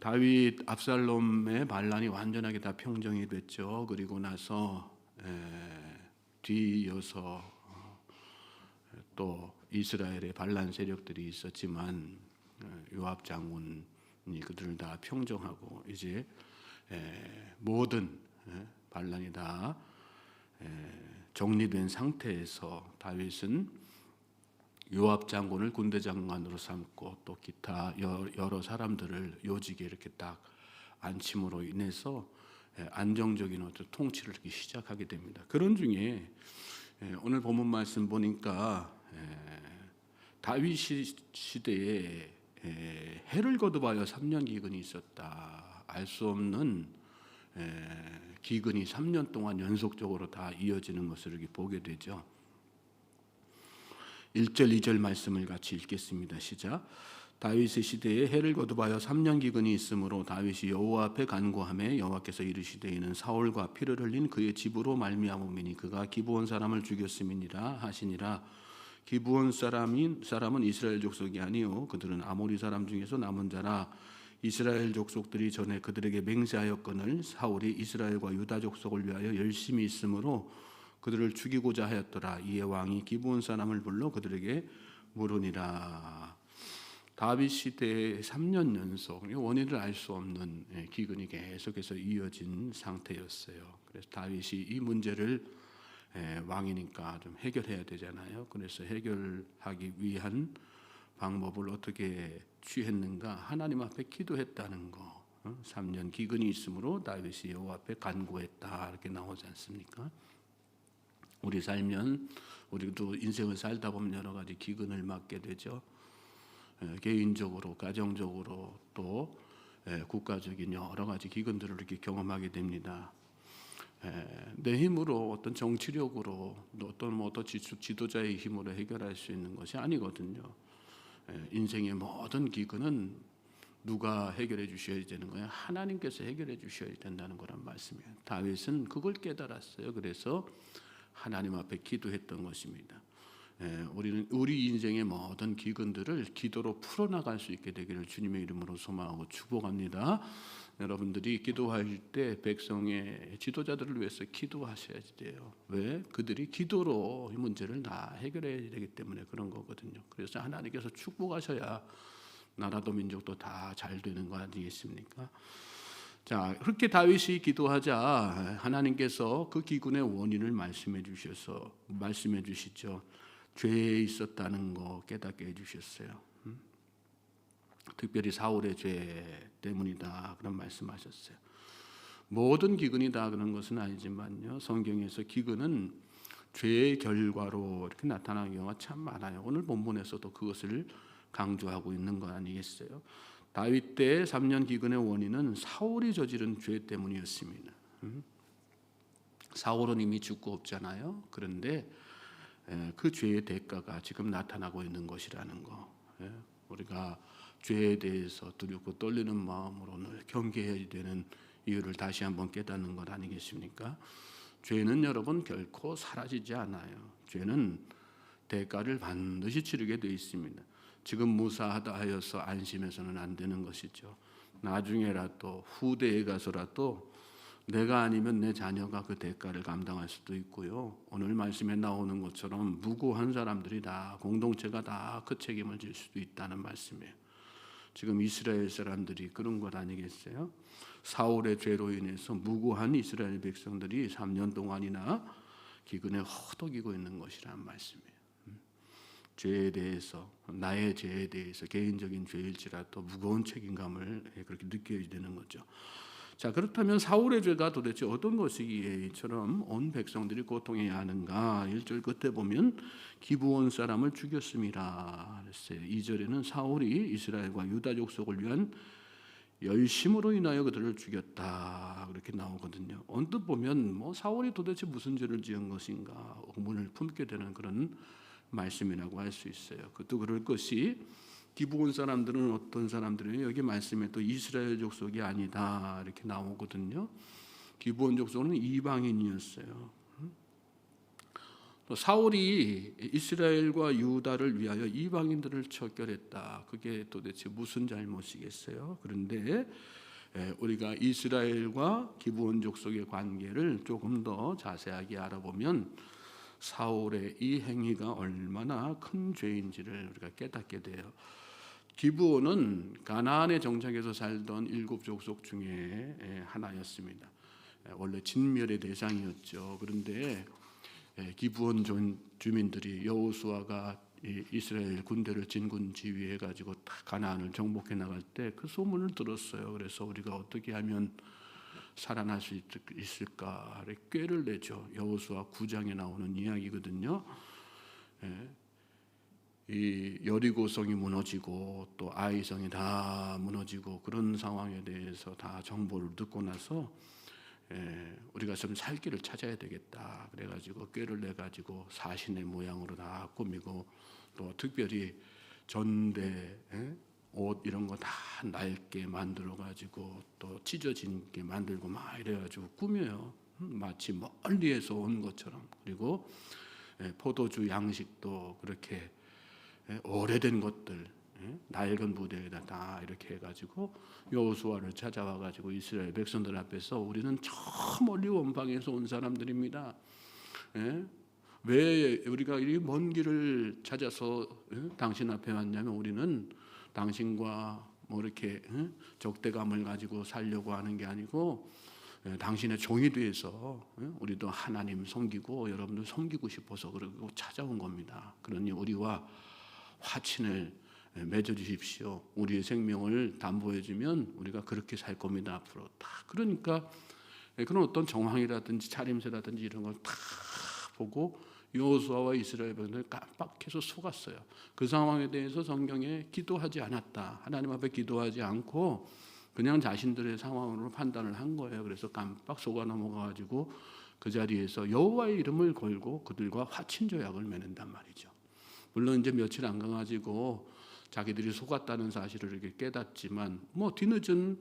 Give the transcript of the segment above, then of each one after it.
다윗 압살롬의 반란이 완전하게 다 평정이 됐죠. 그리고 나서 뒤이어서 또 이스라엘의 반란 세력들이 있었지만 요압 장군이 그들을 다 평정하고 이제 모든 반란이 다 정리된 상태에서 다윗은 요압 장군을 군대 장관으로 삼고 또 기타 여러 사람들을 요직에 이렇게 딱 앉힘으로 인해서 안정적인 어떤 통치를 이렇게 시작하게 됩니다. 그런 중에 오늘 본문 말씀 보니까 다윗 시대에 해를 거듭하여 3년 기근이 있었다. 알 수 없는 기근이 3년 동안 연속적으로 다 이어지는 것을 이렇게 보게 되죠. 1절 2절 말씀을 같이 읽겠습니다. 시작. 다윗의 시대에 해를 거듭하여 3년 기근이 있으므로 다윗이 여호와 앞에 간구하매 여호와께서 이르시되 이는 사울과 피를 흘린 그의 집으로 말미암음이니 그가 기브온 사람을 죽였음이니라 하시니라. 기브온 사람은 이스라엘 족속이 아니요 그들은 아모리 사람 중에서 남은 자라. 이스라엘 족속들이 전에 그들에게 맹세하였거늘 사울이 이스라엘과 유다 족속을 위하여 열심히 있으므로 그들을 죽이고자 하였더라. 이에 왕이 기브온 사람을 불러 그들에게 물으니라. 다윗 시대의 3년 연속 원인을 알 수 없는 기근이 계속해서 이어진 상태였어요. 그래서 다윗이 이 문제를 왕이니까 좀 해결해야 되잖아요. 그래서 해결하기 위한 방법을 어떻게 취했는가? 하나님 앞에 기도했다는 거. 3년 기근이 있으므로 다윗이 여호와 앞에 간구했다 이렇게 나오지 않습니까? 우리 살면 우리도 인생을 살다 보면 여러 가지 기근을 맞게 되죠. 개인적으로, 가정적으로 또 국가적인 여러 가지 기근들을 이렇게 경험하게 됩니다. 내 힘으로 어떤 정치력으로 어떤 지도자의 힘으로 해결할 수 있는 것이 아니거든요. 인생의 모든 기근은 누가 해결해 주셔야 되는 거예요? 하나님께서 해결해 주셔야 된다는 거란 말씀이에요. 다윗은 그걸 깨달았어요. 그래서 하나님 앞에 기도했던 것입니다. 우리는 우리 인생의 모든 기근들을 기도로 풀어나갈 수 있게 되기를 주님의 이름으로 소망하고 축복합니다. 여러분들이 기도할 때 백성의 지도자들을 위해서 기도하셔야 돼요. 왜? 그들이 기도로 이 문제를 다 해결해야 되기 때문에 그런 거거든요. 그래서 하나님께서 축복하셔야 나라도 민족도 다 잘 되는 거 아니겠습니까? 자, 그렇게 다윗이 기도하자 하나님께서 그 기근의 원인을 말씀해 주시죠. 죄에 있었다는 거 깨닫게 해주셨어요. 특별히 사울의 죄 때문이다 그런 말씀하셨어요. 모든 기근이 다 그런 것은 아니지만요. 성경에서 기근은 죄의 결과로 이렇게 나타나는 경우가 참 많아요. 오늘 본문에서도 그것을 강조하고 있는 거 아니겠어요? 다윗 때 3년 기근의 원인은 사울이 저지른 죄 때문이었습니다. 사울은 이미 죽고 없잖아요. 그런데 그 죄의 대가가 지금 나타나고 있는 것이라는 거. 우리가 죄에 대해서 두렵고 떨리는 마음으로 늘 경계해야 되는 이유를 다시 한번 깨닫는 것 아니겠습니까? 죄는 여러분 결코 사라지지 않아요. 죄는 대가를 반드시 치르게 되어 있습니다. 지금 무사하다 하여서 안심해서는 안 되는 것이죠. 나중에라도 후대에 가서라도 내가 아니면 내 자녀가 그 대가를 감당할 수도 있고요. 오늘 말씀에 나오는 것처럼 무고한 사람들이 다 공동체가 다 그 책임을 질 수도 있다는 말씀이에요. 지금 이스라엘 사람들이 그런 것 아니겠어요? 사울의 죄로 인해서 무고한 이스라엘 백성들이 3년 동안이나 기근에 허덕이고 있는 것이라는 말씀이에요. 죄에 대해서 나의 죄에 대해서 개인적인 죄일지라도 무거운 책임감을 그렇게 느껴야 되는 거죠. 자, 그렇다면 사울의 죄가 도대체 어떤 것이기에 이처럼 온 백성들이 고통해야 하는가? 1절 끝에 보면 기브온 사람을 죽였음이라 그랬어요. 2절에는 사울이 이스라엘과 유다 족속을 위한 열심으로 인하여 그들을 죽였다 그렇게 나오거든요. 언뜻 보면 사울이 도대체 무슨 죄를 지은 것인가 의문을 품게 되는 그런 말씀이라고 할 수 있어요. 그것도 그럴 것이 기브온 사람들은 어떤 사람들이에요? 여기 말씀에 또 이스라엘 족속이 아니다 이렇게 나오거든요. 기브온 족속은 이방인이었어요. 또 사울이 이스라엘과 유다를 위하여 이방인들을 척결했다. 그게 도대체 무슨 잘못이겠어요? 그런데 우리가 이스라엘과 기브온 족속의 관계를 조금 더 자세하게 알아보면 사울의 이 행위가 얼마나 큰 죄인지를 우리가 깨닫게 돼요. 기브온은 가나안에 정착해서 살던 7족속 중에 하나였습니다. 원래 진멸의 대상이었죠. 그런데 기브온 주민들이 여호수아가 이스라엘 군대를 진군 지휘해 가지고 가나안을 정복해 나갈 때 그 소문을 들었어요. 그래서 우리가 어떻게 하면 살아날 수 있을까 꾀를 내죠. 여호수아 9장에 나오는 이야기거든요. 이 여리고성이 무너지고 또 아이성이 다 무너지고 그런 상황에 대해서 다 정보를 듣고 나서 우리가 좀 살 길을 찾아야 되겠다. 그래가지고 꾀를 내 가지고 사신의 모양으로 다 꾸미고 또 특별히 전대 옷 이런 거 다 낡게 만들어 가지고 또 찢어진 게 만들고 막 이래가지고 꾸며요. 마치 멀리에서 온 것처럼. 그리고 포도주 양식도 그렇게 오래된 것들 낡은 부대에다 다 이렇게 해가지고 여호수아를 찾아와 가지고 이스라엘 백성들 앞에서 우리는 저 멀리 원방에서 온 사람들입니다. 왜 우리가 이 먼 길을 찾아서 당신 앞에 왔냐면 우리는 당신과 뭐 이렇게 적대감을 가지고 살려고 하는 게 아니고 당신의 종이 돼서 우리도 하나님 섬기고 여러분들 섬기고 싶어서 그러고 찾아온 겁니다. 그러니 우리와 화친을 맺어 주십시오. 우리의 생명을 담보해 주면 우리가 그렇게 살 겁니다. 앞으로 다. 그러니까 그런 어떤 정황이라든지 차림새라든지 이런 걸 다 보고 여호수아와 이스라엘 백성들 깜빡해서 속았어요. 그 상황에 대해서 성경에 기도하지 않았다. 하나님 앞에 기도하지 않고 그냥 자신들의 상황으로 판단을 한 거예요. 그래서 깜빡 속아 넘어가가지고 그 자리에서 여호와의 이름을 걸고 그들과 화친 조약을 맺는단 말이죠. 물론 이제 며칠 안 가가지고 자기들이 속았다는 사실을 이렇게 깨닫지만 뭐 뒤늦은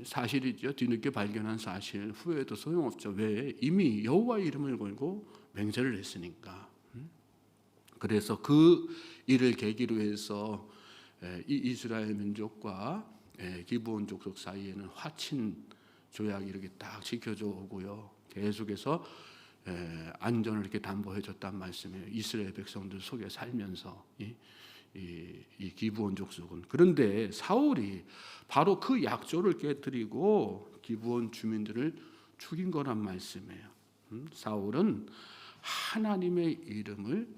사실이죠. 뒤늦게 발견한 사실 후회도 소용없죠. 왜? 이미 여호와의 이름을 걸고 맹세를 했으니까. 그래서 그 일을 계기로 해서 이 이스라엘 민족과 기브온 족속 사이에는 화친 조약이 이렇게 딱 지켜져 오고요. 계속해서 안전을 이렇게 담보해 줬단 말씀이에요. 이스라엘 백성들 속에 살면서 이 기브온 족속은. 그런데 사울이 바로 그 약조를 깨뜨리고 기브온 주민들을 죽인 거란 말씀이에요. 사울은 하나님의 이름을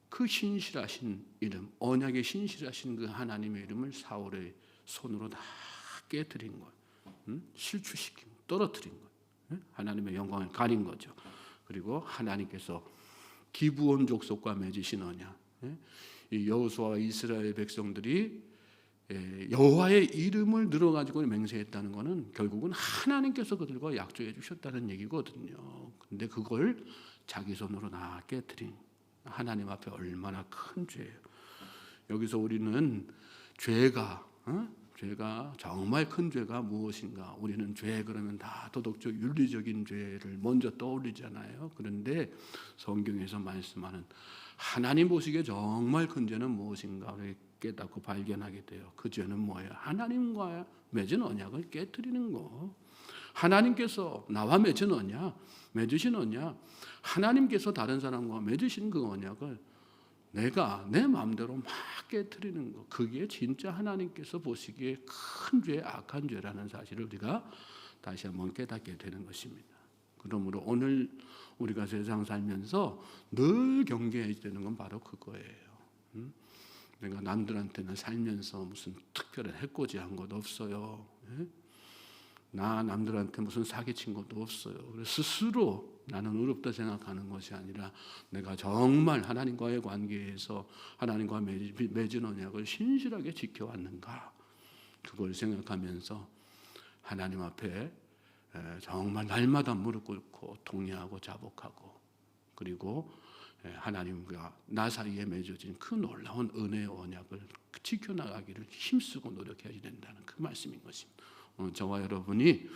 그 신실하신 이름, 언약의 신실하신 그 하나님의 이름을 사울의 손으로 다 깨뜨린 거예요. 실추시킨, 떨어뜨린 거예요. 하나님의 영광을 가린 거죠. 그리고 하나님께서 기브온 족속과 맺으신 언약, 여호수아와 이스라엘 백성들이 여호와의 이름을 들어가지고 맹세했다는 것은 결국은 하나님께서 그들과 약조해 주셨다는 얘기거든요. 근데 그걸 자기 손으로 다 깨뜨린 하나님 앞에 얼마나 큰 죄예요. 여기서 우리는 죄가 정말 큰 죄가 무엇인가? 우리는 죄 그러면 다 도덕적 윤리적인 죄를 먼저 떠올리잖아요. 그런데 성경에서 말씀하는 하나님 보시기에 정말 큰 죄는 무엇인가? 깨닫고 발견하게 돼요. 그 죄는 뭐예요? 하나님과 맺은 언약을 깨뜨리는 거. 하나님께서 나와 맺은 언약, 맺으신 언약, 하나님께서 다른 사람과 맺으신 그 언약을 내가 내 마음대로 막 깨트리는 거, 그게 진짜 하나님께서 보시기에 큰 죄, 악한 죄라는 사실을 우리가 다시 한번 깨닫게 되는 것입니다. 그러므로 오늘 우리가 세상 살면서 늘 경계해야 되는 건 바로 그거예요. 내가 남들한테는 살면서 무슨 특별한 해코지한 것도 없어요. 나 남들한테 무슨 사기친 것도 없어요. 그래서 스스로 나는 의롭다 생각하는 것이 아니라 내가 정말 하나님과의 관계에서 하나님과 맺은 언약을 신실하게 지켜왔는가, 그걸 생각하면서 하나님 앞에 정말 날마다 무릎 꿇고 통회하고 자복하고, 그리고 하나님과 나 사이에 맺어진 그 놀라운 은혜의 언약을 지켜나가기를 힘쓰고 노력해야 된다는 그 말씀인 것입니다. 저와 여러분이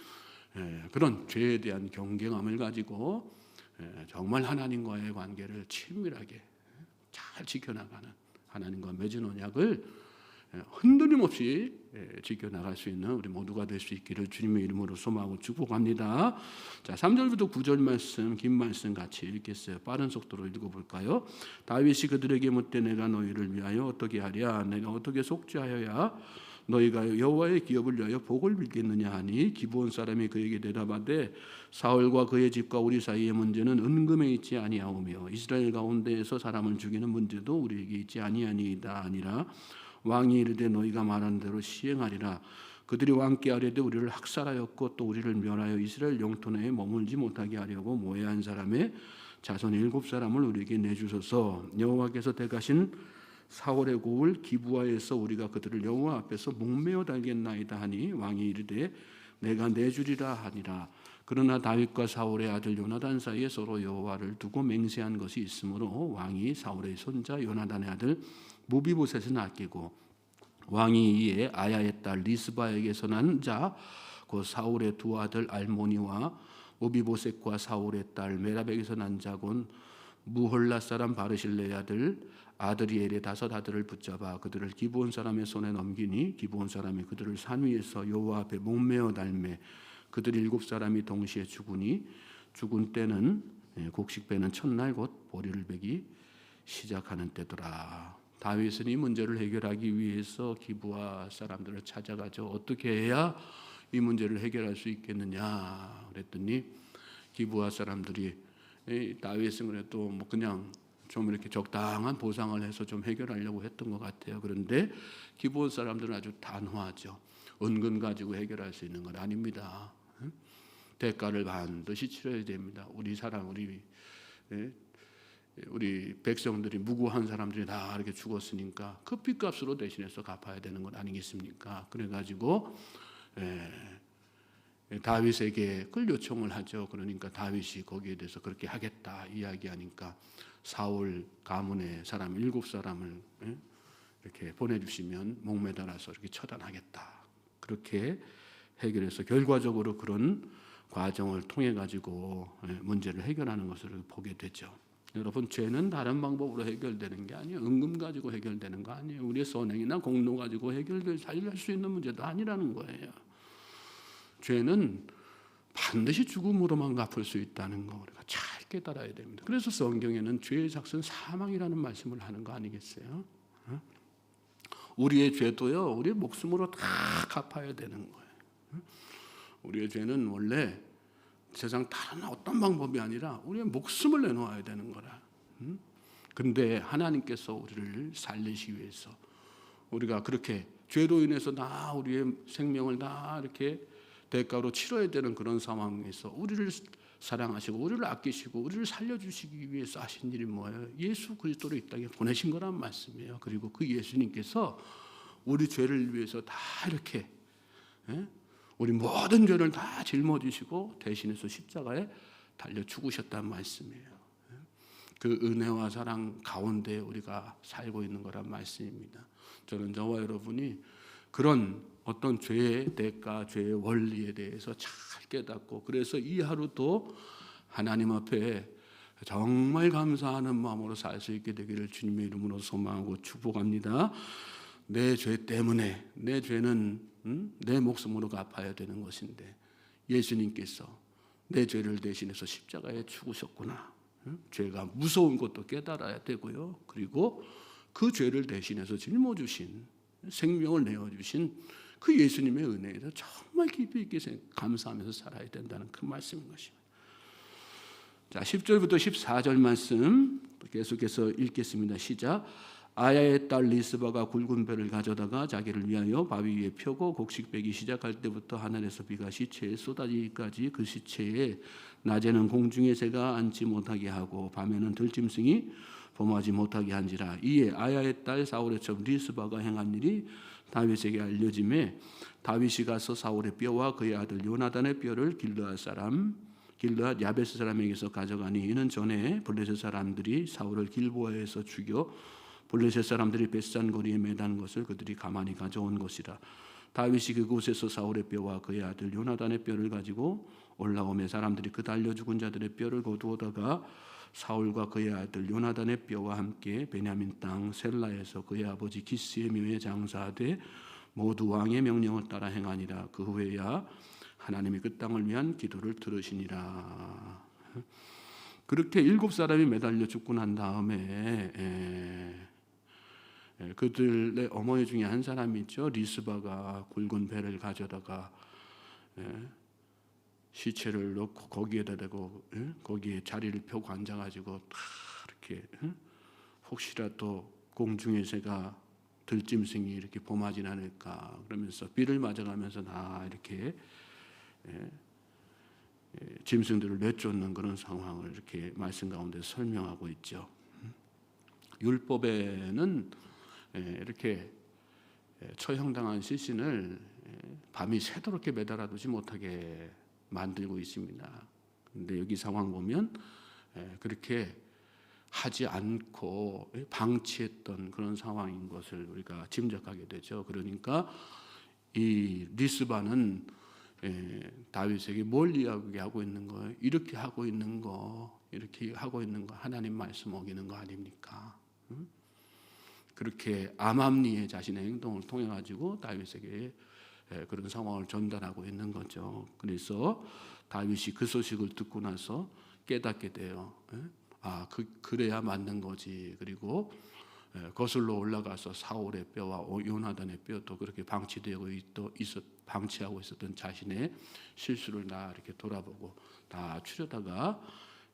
그런 죄에 대한 경계감을 가지고 정말 하나님과의 관계를 친밀하게 잘 지켜나가는, 하나님과 맺은 언약을 흔들림 없이 지켜나갈 수 있는 우리 모두가 될 수 있기를 주님의 이름으로 소망하고 축복합니다. 자, 3절부터 9절 말씀, 긴 말씀 같이 읽겠어요. 빠른 속도로 읽어볼까요? 다윗이 그들에게 묻되 내가 너희를 위하여 어떻게 하랴? 내가 어떻게 속죄하여야 너희가 여호와의 기업을 위하여 복을 빌겠느냐 하니 기브온 사람이 그에게 대답하되 사울과 그의 집과 우리 사이의 문제는 은금에 있지 아니하오며 이스라엘 가운데에서 사람을 죽이는 문제도 우리에게 있지 아니하니이다 아니라 왕이 이르되 너희가 말하는 대로 시행하리라. 그들이 왕께 아뢰되 우리를 학살하였고 또 우리를 멸하여 이스라엘 영토 내에 머물지 못하게 하려고 모해한 사람의 자손 7사람을 우리에게 내주소서. 여호와께서 택하신 사울의 고을 기브아에서 우리가 그들을 여호와 앞에서 목매어 달겠나이다 하니 왕이 이르되 내가 내주리라 하니라. 그러나 다윗과 사울의 아들 요나단 사이에 서로 여호와를 두고 맹세한 것이 있으므로 왕이 사울의 손자 요나단의 아들 무비보셋은 아끼고 왕이 이에 아야의 딸 리스바에게서 난 자 곧 사울의 두 아들 알모니와 무비보셋과 사울의 딸 메라백에서 난 자 곧 무홀라 사람 바르실레의 아들 아드리엘의 5 아들을 붙잡아 그들을 기브온 사람의 손에 넘기니 기브온 사람이 그들을 산 위에서 여호와 앞에 목매어 달매 그들 7사람이 동시에 죽으니 죽은 때는 곡식배는 첫날 곧 보리를 베기 시작하는 때더라. 다윗은 이 문제를 해결하기 위해서 기브아 사람들을 찾아가죠. 어떻게 해야 이 문제를 해결할 수 있겠느냐 그랬더니 기브아 사람들이 다윗은 그래도 뭐 그냥 좀 이렇게 적당한 보상을 해서 좀 해결하려고 했던 것 같아요. 그런데 기브온 사람들은 아주 단호하죠. 은근 가지고 해결할 수 있는 건 아닙니다. 대가를 반드시 치러야 됩니다. 우리 백성들이 무고한 사람들이 다 이렇게 죽었으니까 그 핏값으로 대신해서 갚아야 되는 것 아니겠습니까? 그래가지고 다윗에게 그걸 요청을 하죠. 그러니까 다윗이 거기에 대해서 그렇게 하겠다 이야기하니까 사울 가문의 사람 7사람을 이렇게 보내주시면 목매달아서 이렇게 처단하겠다. 그렇게 해결해서 결과적으로 그런 과정을 통해 가지고 문제를 해결하는 것을 보게 되죠. 여러분, 죄는 다른 방법으로 해결되는 게 아니에요. 은금 가지고 해결되는 거 아니에요. 우리의 선행이나 공로 가지고 해결될 수 있는 문제도 아니라는 거예요. 죄는 반드시 죽음으로만 갚을 수 있다는 거 우리가 잘 깨달아야 됩니다. 그래서 성경에는 죄의 삭은 사망이라는 말씀을 하는 거 아니겠어요? 우리의 죄도요, 우리의 목숨으로 다 갚아야 되는 거예요. 우리의 죄는 원래 세상 다른 어떤 방법이 아니라 우리의 목숨을 내놓아야 되는 거라. 근데 하나님께서 우리를 살리시기 위해서 우리가 그렇게 죄로 인해서 다 우리의 생명을 다 이렇게 대가로 치러야 되는 그런 상황에서 우리를 사랑하시고 우리를 아끼시고 우리를 살려주시기 위해서 하신 일이 뭐예요? 예수 그리스도를 이 땅에 보내신 거란 말씀이에요. 그리고 그 예수님께서 우리 죄를 위해서 다 이렇게 우리 모든 죄를 다 짊어지시고 대신해서 십자가에 달려 죽으셨다는 말씀이에요. 그 은혜와 사랑 가운데 우리가 살고 있는 거란 말씀입니다. 저는 저와 여러분이 그런 어떤 죄의 대가, 죄의 원리에 대해서 잘 깨닫고 그래서 이 하루도 하나님 앞에 정말 감사하는 마음으로 살 수 있게 되기를 주님의 이름으로 소망하고 축복합니다. 내 죄 때문에 내 죄는 내 목숨으로 갚아야 되는 것인데 예수님께서 내 죄를 대신해서 십자가에 죽으셨구나. 죄가 무서운 것도 깨달아야 되고요. 그리고 그 죄를 대신해서 짊어주신 생명을 내어주신 그 예수님의 은혜에 대해서 정말 깊이 있게 감사하면서 살아야 된다는 그 말씀인 것입니다. 자, 10절부터 14절 말씀 계속해서 읽겠습니다. 시작. 아야의 딸 리스바가 굵은 배를 가져다가 자기를 위하여 바위 위에 펴고 곡식 베기 시작할 때부터 하늘에서 비가 시체에 쏟아지기까지 그 시체에 낮에는 공중의 새가 앉지 못하게 하고 밤에는 들짐승이 범하지 못하게 한지라. 이에 아야의 딸 사울의 첩 리스바가 행한 일이 다윗에게 알려짐에 다윗이 가서 사울의 뼈와 그의 아들 요나단의 뼈를 길르앗 야베스 사람에게서 가져가니 이는 전에 블레셋 사람들이 사울을 길보아에서 죽여 블레셋 사람들이 벳산 거리에 매단 것을 그들이 가만히 가져온 것이라. 다윗이 그곳에서 사울의 뼈와 그의 아들 요나단의 뼈를 가지고 올라오며 사람들이 그 달려 죽은 자들의 뼈를 거두어다가 사울과 그의 아들 요나단의 뼈와 함께 베냐민 땅 셀라에서 그의 아버지 기스의 묘에 장사하되 모두 왕의 명령을 따라 행하니라. 그 후에야 하나님이 그 땅을 위한 기도를 들으시니라. 그렇게 7사람이 매달려 죽고 난 다음에 그들의 어머니 중에 한 사람이 있죠. 리스바가 굵은 배를 가져다가 시체를 넣고 거기에다 대고 거기에 자리를 펴고 앉아가지고 이렇게 혹시라도 공중의 새가 들짐승이 이렇게 범하진 않을까 그러면서 비를 맞아가면서 다 이렇게 짐승들을 내쫓는 그런 상황을 이렇게 말씀 가운데 설명하고 있죠. 율법에는 이렇게 처형당한 시신을 밤이 새도록 매달아두지 못하게 만들고 있습니다. 그런데 여기 상황 보면 그렇게 하지 않고 방치했던 그런 상황인 것을 우리가 짐작하게 되죠. 그러니까 이 리스바는 다윗에게 뭘 이야기하고 있는 거예요? 이렇게 하고 있는 거 하나님 말씀 어기는 거 아닙니까? 그렇게 암암리에 자신의 행동을 통해 가지고 다윗에게 그런 상황을 전달하고 있는 거죠. 그래서 다윗이 그 소식을 듣고 나서 깨닫게 돼요. 그래야 맞는 거지. 그리고 거슬러 올라가서 사울의 뼈와 요나단의 뼈도 그렇게 방치되고 방치하고 있었던 자신의 실수를 다 이렇게 돌아보고 다 추려다가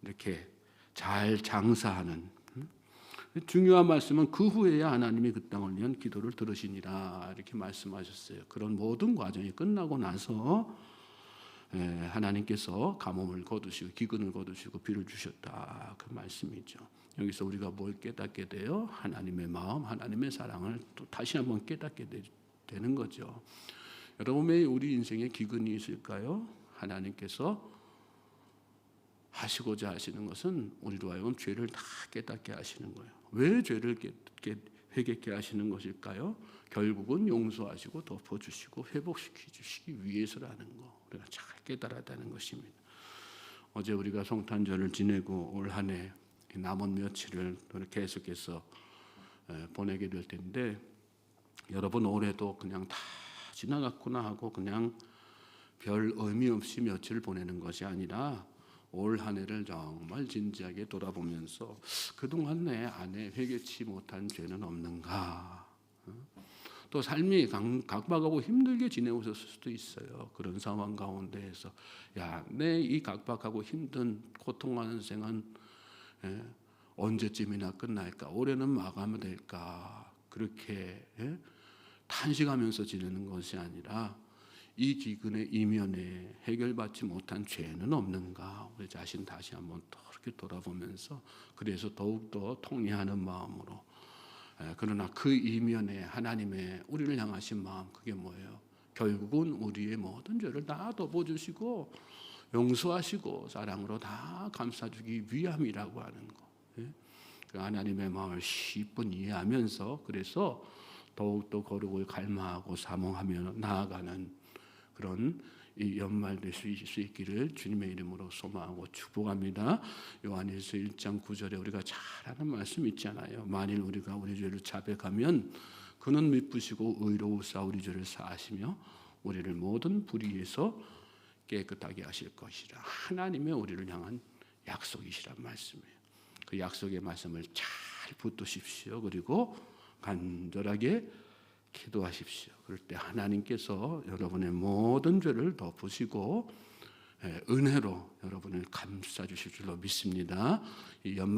이렇게 잘 장사하는 중요한 말씀은 그 후에야 하나님이 그 땅을 위한 기도를 들으시니라 이렇게 말씀하셨어요. 그런 모든 과정이 끝나고 나서 하나님께서 가뭄을 거두시고 기근을 거두시고 비를 주셨다 그 말씀이죠. 여기서 우리가 뭘 깨닫게 돼요? 하나님의 마음, 하나님의 사랑을 또 다시 한번 깨닫게 되는 거죠. 여러분 왜 우리 인생에 기근이 있을까요? 하나님께서 하시고자 하시는 것은 우리로 하여금 죄를 다 깨닫게 하시는 거예요. 왜 죄를 회개케 하시는 것일까요? 결국은 용서하시고 덮어주시고 회복시키기 위해서라는 거 우리가 잘 깨달아야 하는 것입니다. 어제 우리가 성탄절을 지내고 올 한 해 남은 며칠을 계속해서 보내게 될 텐데 여러분 올해도 그냥 다 지나갔구나 하고 그냥 별 의미 없이 며칠을 보내는 것이 아니라 올 한 해를 정말 진지하게 돌아보면서 그동안 내 안에 회개치 못한 죄는 없는가, 또 삶이 각박하고 힘들게 지내고 있을 수도 있어요. 그런 상황 가운데에서 내 이 각박하고 힘든 고통하는 생은 언제쯤이나 끝날까, 올해는 마감될까, 그렇게 탄식하면서 지내는 것이 아니라 이 기근의 이면에 해결받지 못한 죄는 없는가, 우리 자신 다시 한번 또 이렇게 돌아보면서 그래서 더욱더 통회하는 마음으로, 그러나 그 이면에 하나님의 우리를 향하신 마음, 그게 뭐예요? 결국은 우리의 모든 죄를 다 덮어주시고 용서하시고 사랑으로 다 감싸주기 위함이라고 하는 거. 그 하나님의 마음을 십분 이해하면서 그래서 더욱더 거룩을 갈망하고 사모하며 나아가는 그런 이 연말 될 수 있기를 주님의 이름으로 소망하고 축복합니다. 요한일서 1장 9절에 우리가 잘 아는 말씀 있잖아요. 만일 우리가 우리 죄를 자백하면 그는 미쁘시고 의로우사 우리 죄를 사하시며 우리를 모든 불의에서 깨끗하게 하실 것이라. 하나님의 우리를 향한 약속이시란 말씀이에요. 그 약속의 말씀을 잘 붙드십시오. 그리고 간절하게 기도하십시오. 그럴 때 하나님께서 여러분의 모든 죄를 덮으시고 은혜로 여러분을 감싸 주실 줄로 믿습니다. 이 연말